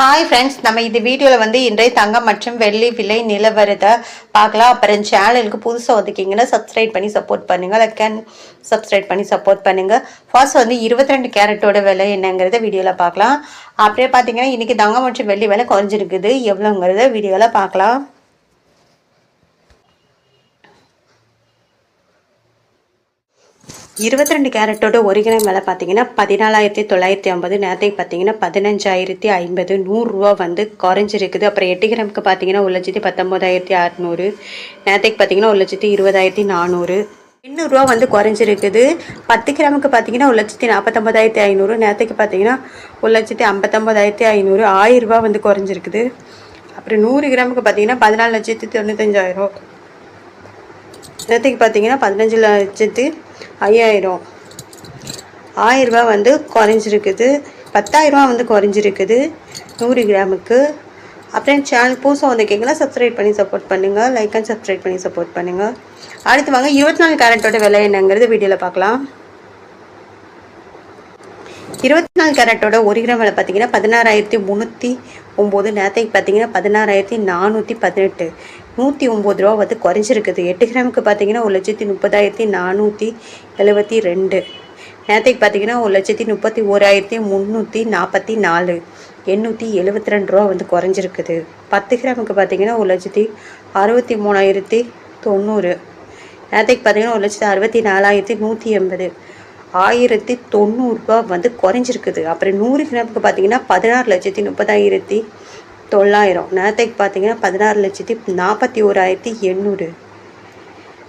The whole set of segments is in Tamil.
ஹாய் ஃப்ரெண்ட்ஸ், நம்ம இந்த வீடியோவில் வந்து இன்றைய தங்கம் மற்றும் வெள்ளி விலை நிலவரத்தை பார்க்கலாம். அப்புறம் சேனலுக்கு புதுசாக வந்துக்கிங்கன்னா சப்ஸ்கிரைப் பண்ணி சப்போர்ட் பண்ணுங்கள். சப்ஸ்கிரைப் பண்ணி சப்போர்ட் பண்ணுங்கள். ஃபர்ஸ்ட் வந்து 22 கேரட்டோட விலை என்னங்கிறத வீடியோவில் பார்க்கலாம். அப்படியே பார்த்தீங்கன்னா இன்றைக்கி தங்கம் மற்றும் வெள்ளி விலை குறைஞ்சிருக்குது. எவ்வளோங்கிறத வீடியோவில் பார்க்கலாம். 22 கேரட்டோட 1 கிராம் விலை பார்த்தீங்கன்னா 14,950. நேரத்துக்கு பார்த்தீங்கன்னா 15,050. 100 வந்து குறைஞ்சிருக்குது. அப்புறம் 8 கிராமுக்கு பார்த்தீங்கன்னா 1,19,600. நேரத்துக்கு பார்த்தீங்கன்னா 1,20,400. 800 வந்து குறைஞ்சிருக்குது. 10 கிராமுக்கு பார்த்தீங்கன்னா 1,49,500. நேரத்துக்கு பார்த்தீங்கன்னா 1,59,500. 1000 வந்து குறைஞ்சிருக்குது. அப்புறம் 100 கிராமுக்கு பார்த்தீங்கன்னா 14,95,000. நேரத்துக்கு பார்த்தீங்கன்னா 15,05,000. 1000 வந்து குறைஞ்சிருக்குது. 10,000 வந்து குறைஞ்சிருக்குது 100 கிராமுக்கு. அப்புறம் சேனல் புதுசாக வந்துருக்கீங்களா சப்ஸ்கிரைப் பண்ணி சப்போர்ட் பண்ணுங்கள். லைக் அண்ட் சப்ஸ்கிரைப் பண்ணி சப்போர்ட் பண்ணுங்கள். அடுத்து வாங்க 24 கேரட்டோட விலை என்னங்கிறது வீடியோவில் பார்க்கலாம். 24 கேரட்டோட 1 கிராம் விலை பார்த்தீங்கன்னா 16,309. நேரத்துக்கு பார்த்தீங்கன்னா 16,418. 109 ரூபா வந்து குறைஞ்சிருக்குது. 8 கிராமுக்கு பார்த்தீங்கன்னா 1,30,472. நேரத்துக்கு பார்த்தீங்கன்னா 1,31,344. 872 ரூபா வந்து குறைஞ்சிருக்குது. 10 கிராமுக்கு பார்த்தீங்கன்னா 1,63,090. நேரத்துக்கு பார்த்தீங்கன்னா 1,64,180. 1,090 ரூபா வந்து குறைஞ்சிருக்குது. அப்புறம் 100 கிராமுக்கு பார்த்தீங்கன்னா 16,30,900. நேரத்துக்கு பார்த்தீங்கன்னா 16,41,800.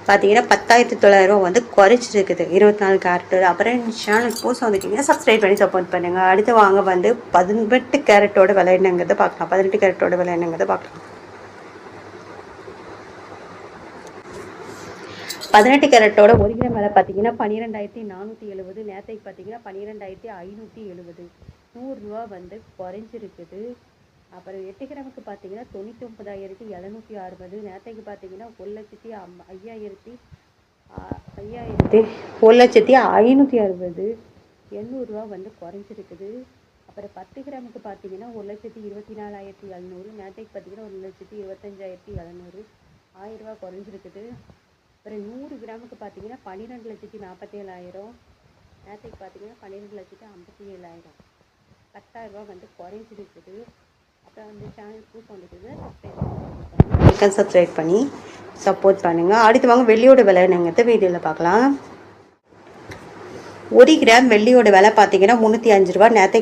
பார்த்தீங்கன்னா 10,900 வந்து குறைஞ்சிருக்குது 24 கேரட்டோட. அப்புறம் சேனல் புதுசாக வந்துட்டீங்கன்னா சப்ஸ்கிரைப் பண்ணி சப்போர்ட் பண்ணுங்கள். அடுத்து வாங்க வந்து 18 கேரட்டோட விலை என்னங்கிறத பார்க்கலாம். 18 கேரட்டோட விலை என்னங்கிறத பார்க்கலாம். 18 கேரட்டோட 1 கிராம் விலை பார்த்தீங்கன்னா 12,470. நேரத்துக்கு பார்த்தீங்கன்னா 12,570. 100 ரூபா வந்து குறைஞ்சிருக்குது. அப்புறம் 8 கிராமுக்கு பார்த்தீங்கன்னா 99,760. நேரத்துக்கு பார்த்தீங்கன்னா 1,05,000. 1,05,60. 800 ரூபா வந்து குறைஞ்சிருக்குது. அப்புறம் 10 கிராமுக்கு பார்த்தீங்கன்னா 1,24,700. நேரத்துக்கு பார்த்தீங்கன்னா 1,25,700. 1000 ரூபா குறைஞ்சிருக்குது. அப்புறம் 100 கிராமுக்கு பார்த்தீங்கன்னா 12,47,000. நேரத்துக்கு பார்த்தீங்கன்னா 12,57,000. 10,000 ரூபா வந்து குறைஞ்சிருக்குது. அப்புறம் வந்து சேனல் புதுசாக வந்துருக்குது சப்ஸ்கிரைப் பண்ணி சப்போர்ட் பண்ணுங்கள். அடுத்து வாங்க வெள்ளியோட விலை என்னங்கிறத வீடியோவில் பார்க்கலாம். 1 கிராம் வெள்ளியோட விலை பார்த்தீங்கன்னா 305 ரூபா. நேரத்துக்கு